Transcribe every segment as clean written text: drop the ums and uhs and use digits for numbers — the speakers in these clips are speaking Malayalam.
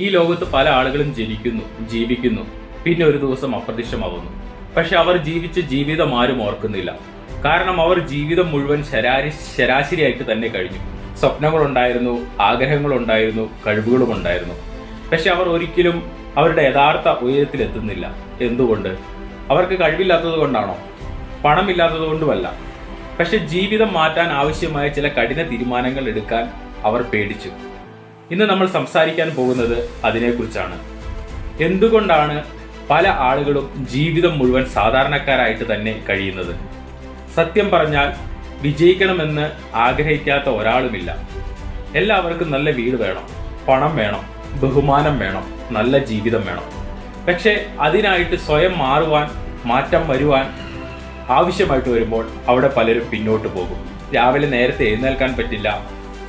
ഈ ലോകത്ത് പല ആളുകളും ജനിക്കുന്നു, ജീവിക്കുന്നു, പിന്നെ ഒരു ദിവസം അപ്രത്യക്ഷമാവുന്നു. പക്ഷെ അവർ ജീവിച്ച ജീവിതം ആരും ഓർക്കുന്നില്ല. കാരണം അവർ ജീവിതം മുഴുവൻ ശരാശരിയായിട്ട് തന്നെ കഴിഞ്ഞു. സ്വപ്നങ്ങളുണ്ടായിരുന്നു, ആഗ്രഹങ്ങളുണ്ടായിരുന്നു, കഴിവുകളും ഉണ്ടായിരുന്നു. പക്ഷെ അവർ ഒരിക്കലും അവരുടെ യഥാർത്ഥ ഉയരത്തിലെത്തുന്നില്ല. എന്തുകൊണ്ട്? അവർക്ക് കഴിവില്ലാത്തത് കൊണ്ടാണോ? പണമില്ലാത്തത് കൊണ്ടുമല്ല. പക്ഷെ ജീവിതം മാറ്റാൻ ആവശ്യമായ ചില കഠിന തീരുമാനങ്ങൾ എടുക്കാൻ അവർ പേടിച്ചു. ഇന്ന് നമ്മൾ സംസാരിക്കാൻ പോകുന്നത് അതിനെക്കുറിച്ചാണ്. എന്തുകൊണ്ടാണ് പല ആളുകളും ജീവിതം മുഴുവൻ സാധാരണക്കാരായിട്ട് തന്നെ കഴിയുന്നത്? സത്യം പറഞ്ഞാൽ വിജയിക്കണമെന്ന് ആഗ്രഹിക്കാത്ത ഒരാളുമില്ല. എല്ലാവർക്കും നല്ല വീട് വേണം, പണം വേണം, ബഹുമാനം വേണം, നല്ല ജീവിതം വേണം. പക്ഷേ അതിനായിട്ട് സ്വയം മാറുവാൻ, മാറ്റം വരുവാൻ ആവശ്യമായിട്ട് വരുമ്പോൾ അവിടെ പലരും പിന്നോട്ട് പോകും. രാവിലെ നേരത്തെ എഴുന്നേൽക്കാൻ പറ്റില്ല,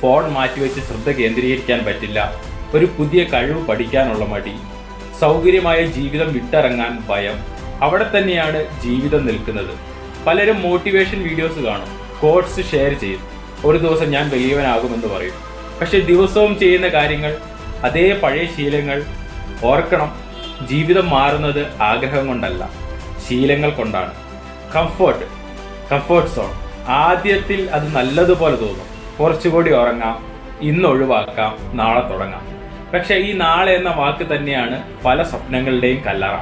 ഫോൺ മാറ്റിവെച്ച് ശ്രദ്ധ കേന്ദ്രീകരിക്കാൻ പറ്റില്ല, ഒരു പുതിയ കഴിവ് പഠിക്കാനുള്ള മടി, സൗകര്യമായ ജീവിതം വിട്ടിറങ്ങാൻ ഭയം. അവിടെ തന്നെയാണ് ജീവിതം നിൽക്കുന്നത്. പലരും മോട്ടിവേഷൻ വീഡിയോസ് കാണും, കോട്സ് ഷെയർ ചെയ്യും. ഒരു ദിവസം ഞാൻ വലിയവനാകുമെന്ന് പറയും. പക്ഷെ ദിവസവും ചെയ്യുന്ന കാര്യങ്ങൾ, അതേ പഴയ ശീലങ്ങൾ. ഓർക്കണം, ജീവിതം മാറുന്നത് ആഗ്രഹം കൊണ്ടല്ല, ശീലങ്ങൾ കൊണ്ടാണ്. Comfort zone. ആദ്യത്തിൽ അത് നല്ലതുപോലെ തോന്നും. കുറച്ചുകൂടി ഉറങ്ങാം, ഇന്ന് ഒഴിവാക്കാം, നാളെ തുടങ്ങാം. പക്ഷെ ഈ നാളെ എന്ന വാക്ക് തന്നെയാണ് പല സ്വപ്നങ്ങളുടെയും കല്ലറ.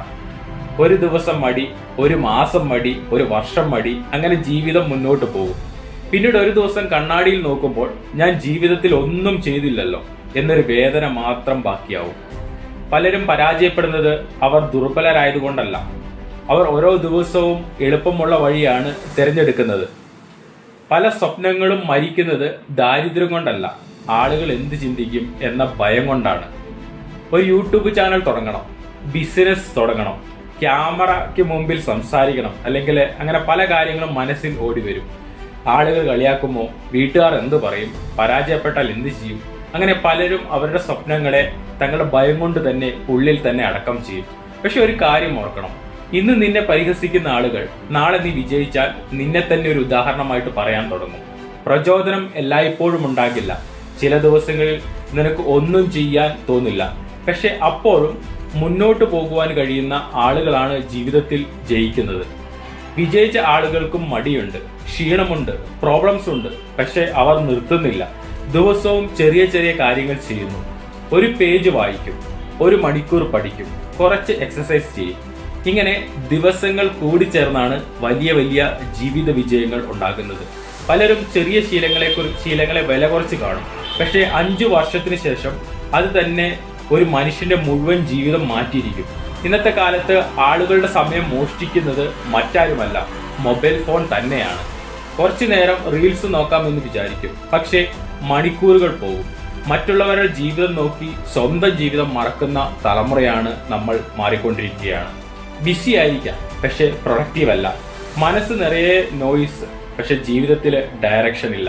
ഒരു ദിവസം മടി, ഒരു മാസം മടി, ഒരു വർഷം മടി, അങ്ങനെ ജീവിതം മുന്നോട്ട് പോകും. പിന്നീട് ഒരു ദിവസം കണ്ണാടിയിൽ നോക്കുമ്പോൾ ഞാൻ ജീവിതത്തിൽ ഒന്നും ചെയ്തില്ലല്ലോ എന്നൊരു വേദന മാത്രം ബാക്കിയാവും. പലരും പരാജയപ്പെടുന്നത് അവർ ദുർബലരായതുകൊണ്ടല്ല, അവർ ഓരോ ദിവസവും എളുപ്പമുള്ള വഴിയാണ് തിരഞ്ഞെടുക്കുന്നത്. പല സ്വപ്നങ്ങളും മരിക്കുന്നത് ദാരിദ്ര്യം കൊണ്ടല്ല, ആളുകൾ എന്ത് ചിന്തിക്കും എന്ന ഭയം കൊണ്ടാണ്. ഒരു യൂട്യൂബ് ചാനൽ തുടങ്ങണം, ബിസിനസ് തുടങ്ങണം, ക്യാമറയ്ക്ക് മുമ്പിൽ സംസാരിക്കണം, അല്ലെങ്കിൽ അങ്ങനെ പല കാര്യങ്ങളും മനസ്സിൽ ഓടി വരും. ആളുകൾ കളിയാക്കുമോ, വീട്ടുകാർ എന്ത് പറയും, പരാജയപ്പെട്ടാൽ എന്ത് ചെയ്യും, അങ്ങനെ പലരും അവരുടെ സ്വപ്നങ്ങളെ തങ്ങളുടെ ഭയം കൊണ്ട് തന്നെ ഉള്ളിൽ തന്നെ അടക്കം ചെയ്യും. പക്ഷെ ഒരു കാര്യം ഓർക്കണം, ഇന്ന് നിന്നെ പരിഹസിക്കുന്ന ആളുകൾ നാളെ നീ വിജയിച്ചാൽ നിന്നെ തന്നെ ഒരു ഉദാഹരണമായിട്ട് പറയാൻ തുടങ്ങും. പ്രചോദനം എല്ലായ്പ്പോഴും ഉണ്ടാകില്ല. ചില ദിവസങ്ങളിൽ നിനക്ക് ഒന്നും ചെയ്യാൻ തോന്നില്ല. പക്ഷെ അപ്പോഴും മുന്നോട്ട് പോകുവാൻ കഴിയുന്ന ആളുകളാണ് ജീവിതത്തിൽ ജയിക്കുന്നത്. വിജയിച്ച ആളുകൾക്കും മടിയുണ്ട്, ക്ഷീണമുണ്ട്, പ്രോബ്ലംസ് ഉണ്ട്. പക്ഷെ അവർ നിർത്തുന്നില്ല. ദിവസവും ചെറിയ ചെറിയ കാര്യങ്ങൾ ചെയ്യുന്നു. ഒരു പേജ് വായിക്കും, ഒരു മണിക്കൂർ പഠിക്കും, കുറച്ച് എക്സസൈസ് ചെയ്യും. ഇങ്ങനെ ദിവസങ്ങൾ കൂടിച്ചേർന്നാണ് വലിയ വലിയ ജീവിത വിജയങ്ങൾ ഉണ്ടാകുന്നത്. പലരും ചെറിയ ശീലങ്ങളെ വില കുറച്ച് കാണും. പക്ഷേ 5 വർഷത്തിന് ശേഷം അത് തന്നെ ഒരു മനുഷ്യന്റെ മുഴുവൻ ജീവിതം മാറ്റിയിരിക്കും. ഇന്നത്തെ കാലത്ത് ആളുകളുടെ സമയം മോഷ്ടിക്കുന്നത് മറ്റാരുമല്ല, മൊബൈൽ ഫോൺ തന്നെയാണ്. കുറച്ചു നേരം റീൽസ് നോക്കാമെന്ന് വിചാരിക്കും, പക്ഷേ മണിക്കൂറുകൾ പോകും. മറ്റുള്ളവരുടെ ജീവിതം നോക്കി സ്വന്തം ജീവിതം മറക്കുന്ന തലമുറയാണ് നമ്മൾ മാറിക്കൊണ്ടിരിക്കുകയാണ്. ബിസി ആയിരിക്കാം, പക്ഷെ പ്രൊഡക്റ്റീവ് അല്ല. മനസ്സ് നിറയെ നോയിസ്, പക്ഷെ ജീവിതത്തിൽ ഡയറക്ഷൻ ഇല്ല.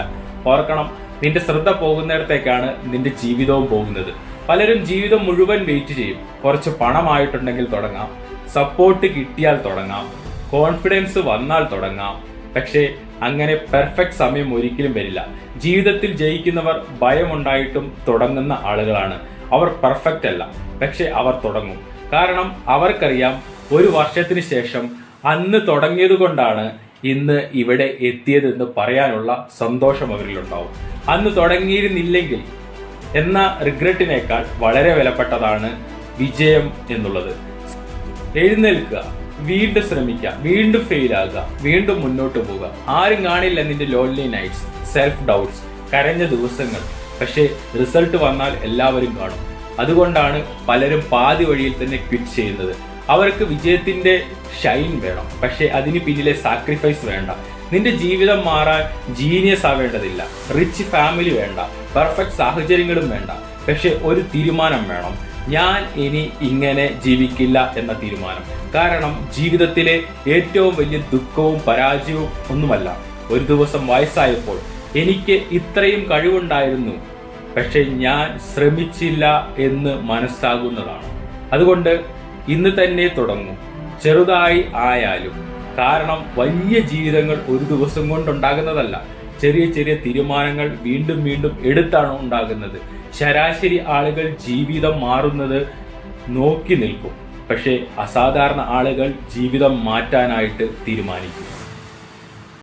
ഓർക്കണം, നിന്റെ ശ്രദ്ധ പോകുന്നിടത്തേക്കാണ് നിന്റെ ജീവിതവും പോകുന്നത്. പലരും ജീവിതം മുഴുവൻ വെയിറ്റ് ചെയ്യും. കുറച്ച് പണമായിട്ടുണ്ടെങ്കിൽ തുടങ്ങാം, സപ്പോർട്ട് കിട്ടിയാൽ തുടങ്ങാം, കോൺഫിഡൻസ് വന്നാൽ തുടങ്ങാം. പക്ഷേ അങ്ങനെ പെർഫെക്റ്റ് സമയം ഒരിക്കലും വരില്ല. ജീവിതത്തിൽ ജയിക്കുന്നവർ ഭയമുണ്ടായിട്ടും തുടങ്ങുന്ന ആളുകളാണ്. അവർ പെർഫെക്റ്റ് അല്ല, പക്ഷെ അവർ തുടങ്ങും. കാരണം അവർക്കറിയാം, ഒരു വർഷത്തിന് ശേഷം അന്ന് തുടങ്ങിയത് കൊണ്ടാണ് ഇന്ന് ഇവിടെ എത്തിയതെന്ന് പറയാനുള്ള സന്തോഷം അവരിലുണ്ടാവും. അന്ന് തുടങ്ങിയിരുന്നില്ലെങ്കിൽ എന്ന റിഗ്രറ്റിനേക്കാൾ വളരെ വിലപ്പെട്ടതാണ് വിജയം എന്നുള്ളത്. എഴുന്നേൽക്കുക, വീണ്ടും ശ്രമിക്കുക, വീണ്ടും ഫെയിൽ ആകുക, വീണ്ടും മുന്നോട്ട് പോവുക. ആരും കാണില്ല നിന്റെ ലോൺലി നൈറ്റ്സ്, സെൽഫ് ഡൗട്ട്സ്, കരഞ്ഞ ദിവസങ്ങൾ. പക്ഷേ റിസൾട്ട് വന്നാൽ എല്ലാവരും കാണും. അതുകൊണ്ടാണ് പലരും പാതി വഴിയിൽ തന്നെ ക്വിറ്റ് ചെയ്യുന്നത്. അവർക്ക് വിജയത്തിന്റെ ഷൈൻ വേണം, പക്ഷെ അതിന് പിന്നിലെ സാക്രിഫൈസ് വേണ്ട. നിന്റെ ജീവിതം മാറാൻ ജീനിയസ് ആവേണ്ടതില്ല, റിച്ച് ഫാമിലി വേണ്ട, പെർഫെക്റ്റ് സാഹചര്യങ്ങളും വേണ്ട. പക്ഷെ ഒരു തീരുമാനം വേണം, ഞാൻ ഇനി ഇങ്ങനെ ജീവിക്കില്ല എന്ന തീരുമാനം. കാരണം ജീവിതത്തിലെ ഏറ്റവും വലിയ ദുഃഖവും പരാജയവും ഒന്നുമല്ല, ഒരു ദിവസം വയസ്സായപ്പോൾ എനിക്ക് ഇത്രയും കഴിവുണ്ടായിരുന്നു, പക്ഷെ ഞാൻ ശ്രമിച്ചില്ല എന്ന് മനസ്സാകുന്നതാണ്. അതുകൊണ്ട് ഇന്ന് തന്നെ തുടങ്ങും, ചെറുതായി ആയാലും. കാരണം വലിയ ജീവിതങ്ങൾ ഒരു ദിവസം കൊണ്ടുണ്ടാകുന്നതല്ല, ചെറിയ ചെറിയ തീരുമാനങ്ങൾ വീണ്ടും വീണ്ടും എടുത്താണ് ഉണ്ടാകുന്നത്. ശരാശരി ആളുകൾ ജീവിതം മാറുന്നത് നോക്കി നിൽക്കും, പക്ഷേ അസാധാരണ ആളുകൾ ജീവിതം മാറ്റാനായിട്ട് തീരുമാനിക്കും.